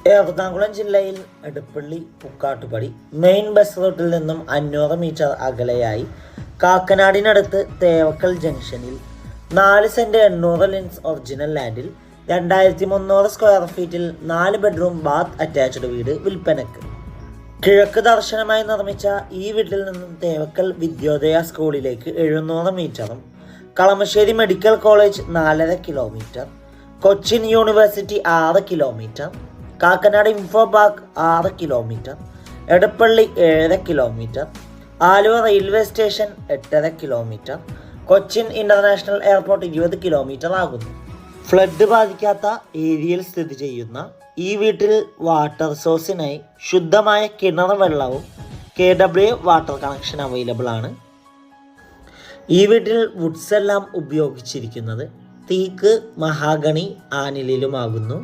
എറണാകുളം ജില്ലയിൽ Edappally Pukkattupadi main bus റൂട്ടിൽ നിന്നും 500 മീറ്റർ അകലെയായി കാക്കനാടിനടുത്ത് തേവക്കൽ ജംഗ്ഷനിൽ 4 സെന്റ് 800 ലിൻസ് ഒറിജിനൽ ലാൻഡിൽ 2300 സ്ക്വയർ ഫീറ്റിൽ 4 ബെഡ്റൂം ബാത്ത് അറ്റാച്ച്ഡ് വീട് വിൽപ്പനക്ക്. കിഴക്ക് ദർശനമായി നിർമ്മിച്ച ഈ വീട്ടിൽ നിന്നും തേവക്കൽ വിദ്യോദയ സ്കൂളിലേക്ക് 700 മീറ്ററും Kalamassery medical college 4.5 kilometre, Cochin university 6 kilometre, Kakkanad info park 6 kilometre, Edappally 7.5 kilometre, Aluva railway station 8.5 kilometre, Cochin international airport 20 kilometre ആകുന്നു. ഫ്ലഡ് ബാധിക്കാത്ത ഏരിയയിൽ സ്ഥിതി ചെയ്യുന്ന ഈ വീട്ടിൽ വാട്ടർ സോഴ്സിനായി ശുദ്ധമായ കിണർ വെള്ളവും KW വാട്ടർ കണക്ഷൻ അവൈലബിൾ ആണ്. ഈ വീട്ടിൽ വുഡ്സ് എല്ലാം ഉപയോഗിച്ചിരിക്കുന്നത് തേക്ക്, മഹാഗണി, ആനിലിലുമാകുന്നു.